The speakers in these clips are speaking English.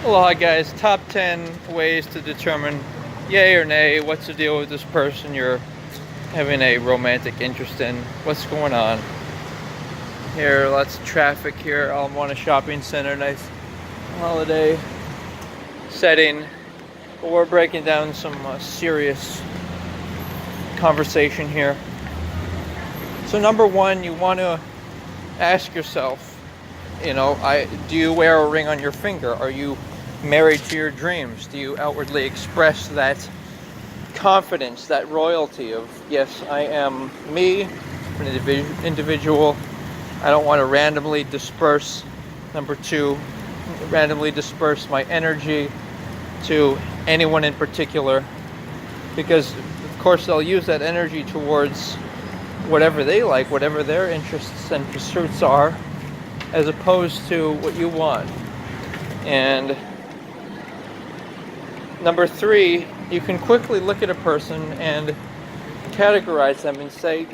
Aloha guys, top 10 ways to determine yay or nay, what's the deal with this person you're having a romantic interest in, what's going on. Here, lots of traffic here, I'm on a shopping center, nice holiday setting. But we're breaking down some serious conversation here. So number one, you want to ask yourself, do you wear a ring on your finger? Are you married to your dreams? Do you outwardly express that confidence, that royalty of, yes, I am me, an individual. I don't want to randomly disperse. Number two, randomly disperse my energy to anyone in particular, because of course they'll use that energy towards whatever they like, whatever their interests and pursuits are, as opposed to what you want. And number three, you can quickly look at a person and categorize them and say,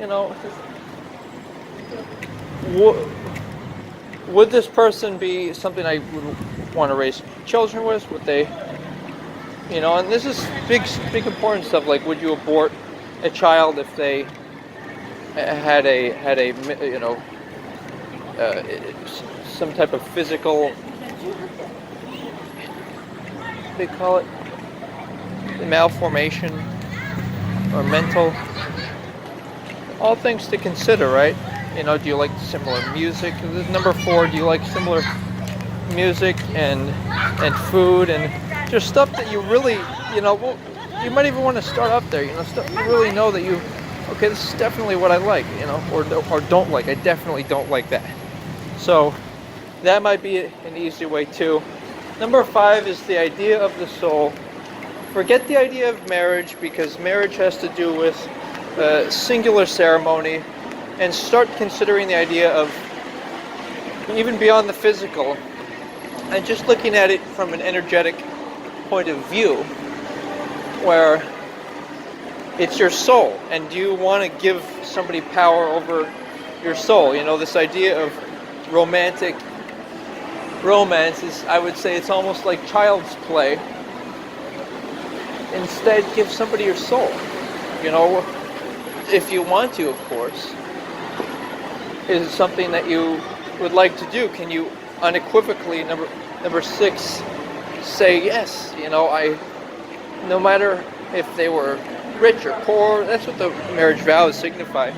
would this person be something I would want to raise children with? Would they, and this is big important stuff, like would you abort a child if they had some type of physical, they call it malformation or mental, all things to consider, right? Do you like similar music? Number four, do you like similar music and food and just stuff that you really, you might even want to start up there, stuff you really know that okay, this is definitely what I like, or don't like. I definitely don't like that. So that might be an easy way too. Number five is the idea of the soul. Forget the idea of marriage, because marriage has to do with a singular ceremony, and start considering the idea of even beyond the physical and just looking at it from an energetic point of view, where it's your soul, and do you want to give somebody power over your soul? This idea of romance is, I would say, it's almost like child's play. Instead, give somebody your soul, if you want to, of course. Is it something that you would like to do? Can you unequivocally, number six, say yes? No matter if they were rich or poor, that's what the marriage vows signify.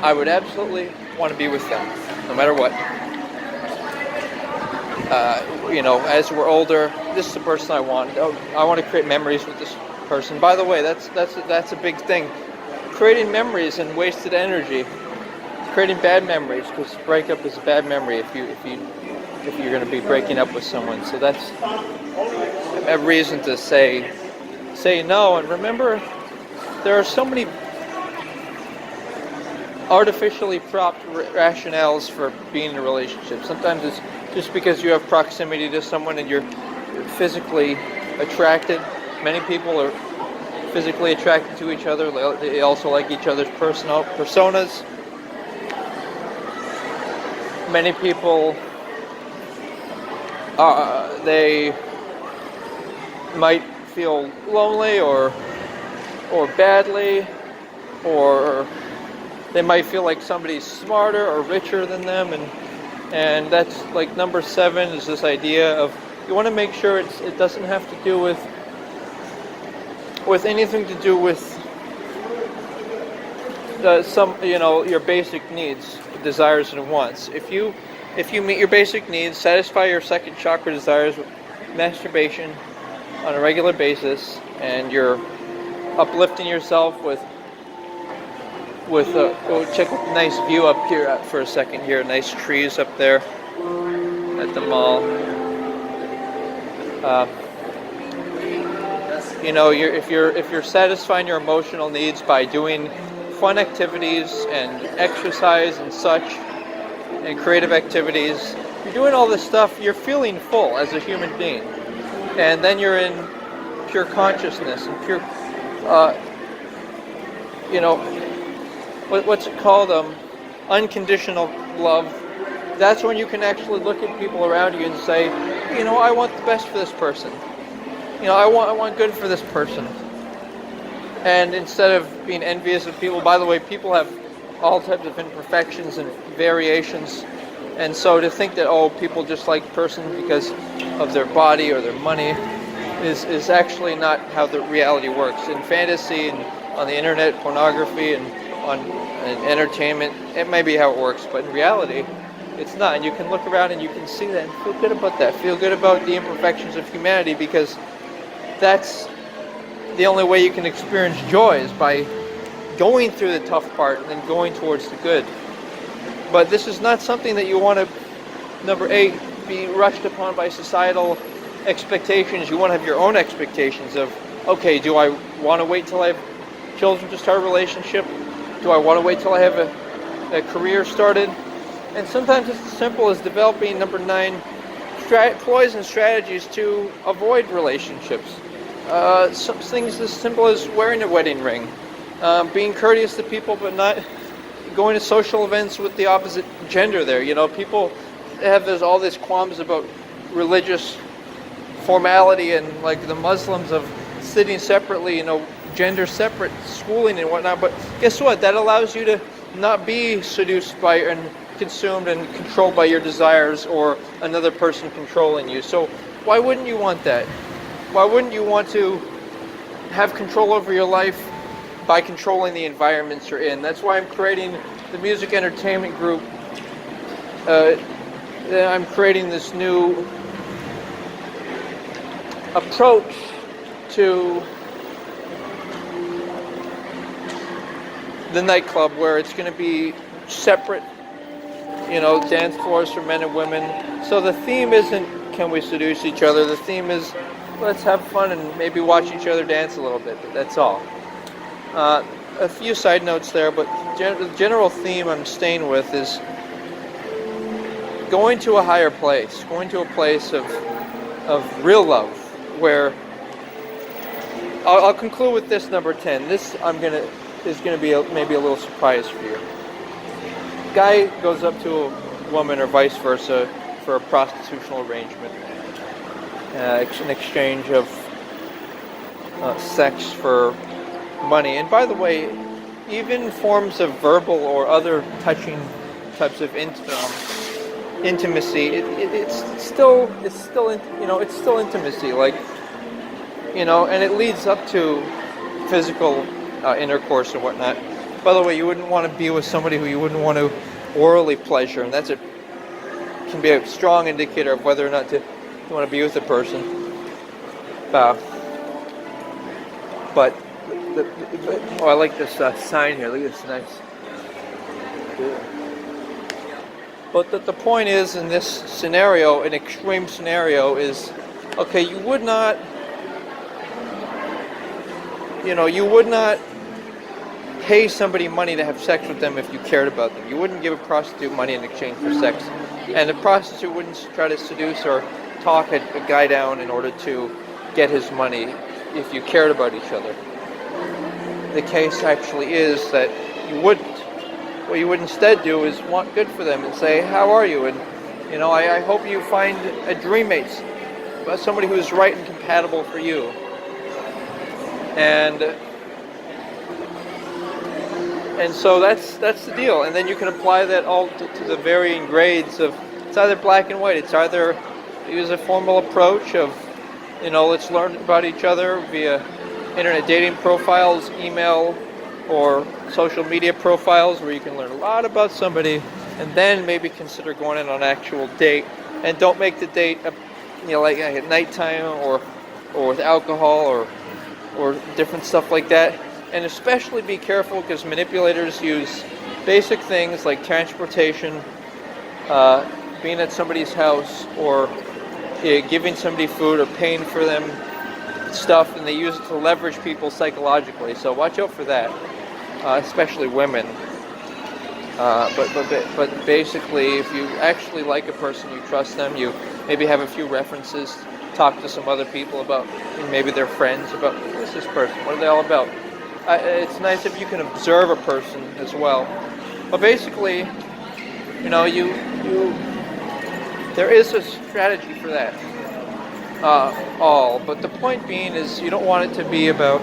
I would absolutely want to be with them, no matter what. As we're older, this is the person I want. I want to create memories with this person. By the way, that's a big thing. Creating memories and wasted energy. Creating bad memories, because breakup is a bad memory if you're going to be breaking up with someone. So that's a reason to say no. And remember, there are so many artificially propped rationales for being in a relationship. Sometimes it's just because you have proximity to someone and you're physically attracted. Many people are physically attracted to each other. They also like each other's personas. Many people, they might feel lonely or badly, or they might feel like somebody's smarter or richer than them, and that's like number seven, is this idea of you want to make sure it doesn't have to do with anything to do with your basic needs, desires, and wants. If you meet your basic needs, satisfy your second chakra desires with masturbation on a regular basis, and you're uplifting yourself with check a nice view up here for a second here. Nice trees up there at the mall. If you're satisfying your emotional needs by doing fun activities and exercise and such, and creative activities, you're doing all this stuff, you're feeling full as a human being, and then you're in pure consciousness and pure what's it called, unconditional love. That's when you can actually look at people around you and say, I want the best for this person. I want good for this person. And instead of being envious of people, by the way, people have all types of imperfections and variations. And so to think that, people just like a person because of their body or their money is actually not how the reality works. In fantasy and on the internet, pornography and on entertainment, it may be how it works, but in reality, it's not. And you can look around and you can see that and feel good about that. Feel good about the imperfections of humanity, because that's the only way you can experience joy, is by going through the tough part and then going towards the good. But this is not something that you want to, number 8, be rushed upon by societal expectations. You want to have your own expectations of, okay, do I want to wait till I have children to start a relationship? Do I want to wait till I have a career started? And sometimes it's as simple as developing, number 9, ploys and strategies to avoid relationships. Some things as simple as wearing a wedding ring, being courteous to people but not going to social events with the opposite gender there. People have all these qualms about religious formality, and like the Muslims of sitting separately, gender separate schooling and whatnot. But guess what? That allows you to not be seduced by and consumed and controlled by your desires or another person controlling you. So why wouldn't you want that? Why wouldn't you want to have control over your life by controlling the environments you're in? That's why I'm creating the music entertainment group. I'm creating this new approach to the nightclub, where it's going to be separate, dance floors for men and women. So the theme isn't, can we seduce each other? The theme is, let's have fun and maybe watch each other dance a little bit. That's all. A few side notes there, but the general theme I'm staying with is going to a higher place, going to a place of real love, where I'll conclude with this, number 10. This is gonna be maybe a little surprise for you. Guy goes up to a woman or vice versa for a prostitutional arrangement, an exchange of sex for money. And by the way, even forms of verbal or other touching types of intimacy, it's still intimacy, and it leads up to physical intercourse and whatnot. By the way, you wouldn't want to be with somebody who you wouldn't want to orally pleasure, and can be a strong indicator of whether or not you want to be with a person. But I like this sign here. Look at this, nice. But the point is, in this scenario, an extreme scenario is, okay, you would not pay somebody money to have sex with them if you cared about them. You wouldn't give a prostitute money in exchange for sex. And a prostitute wouldn't try to seduce or talk a guy down in order to get his money if you cared about each other. The case actually is that you wouldn't. What you would instead do is want good for them and say, how are you? And, I hope you find a dream mate, somebody who is right and compatible for you. And so that's the deal. And then you can apply that all to the varying grades of, it's either black and white. It's either use a formal approach of, let's learn about each other via internet dating profiles, email, or social media profiles, where you can learn a lot about somebody, and then maybe consider going in on an actual date. And don't make the date, like at nighttime or with alcohol or different stuff like that. And especially be careful, because manipulators use basic things like transportation, being at somebody's house, or giving somebody food or paying for them stuff, and they use it to leverage people psychologically. So watch out for that, especially women. But basically, if you actually like a person, you trust them, you maybe have a few references, talk to some other people about, maybe their friends, about who's this person, what are they all about. It's nice if you can observe a person as well. But basically, you There is a strategy for that, but the point being is you don't want it to be about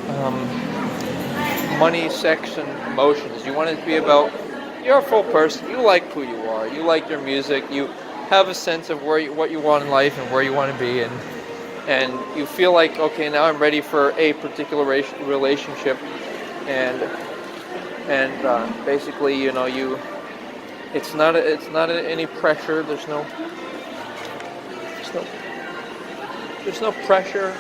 um, money, sex, and emotions. You want it to be about you're a full person. You like who you are. You like your music. You have a sense of what you want in life and where you want to be, and you feel like, okay, now I'm ready for a particular relationship, and basically, it's not any pressure. There's no pressure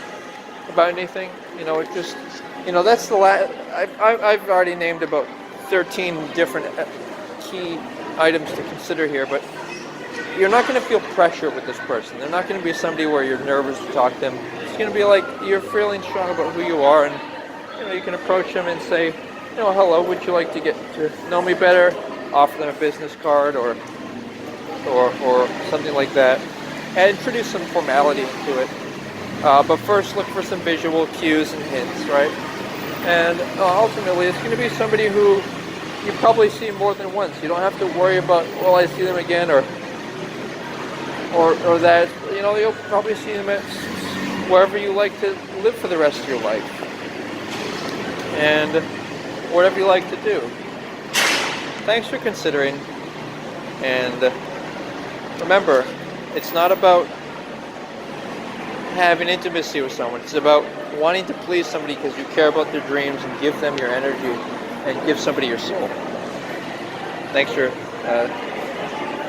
about anything. It just, that's the last. I've already named about 13 different key items to consider here, but you're not going to feel pressure with this person. They're not going to be somebody where you're nervous to talk to them. It's going to be like you're feeling strong about who you are, and you can approach them and say, hello, would you like to get to know me better? Offer them a business card or something like that, and introduce some formality to it. But first, look for some visual cues and hints, right? And ultimately, it's going to be somebody who you probably see more than once. You don't have to worry about, will I see them again, or that. You'll probably see them at wherever you like to live for the rest of your life, and whatever you like to do. Thanks for considering, and remember, it's not about having intimacy with someone. It's about wanting to please somebody because you care about their dreams and give them your energy and give somebody your soul. Thanks for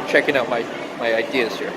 checking out my ideas here.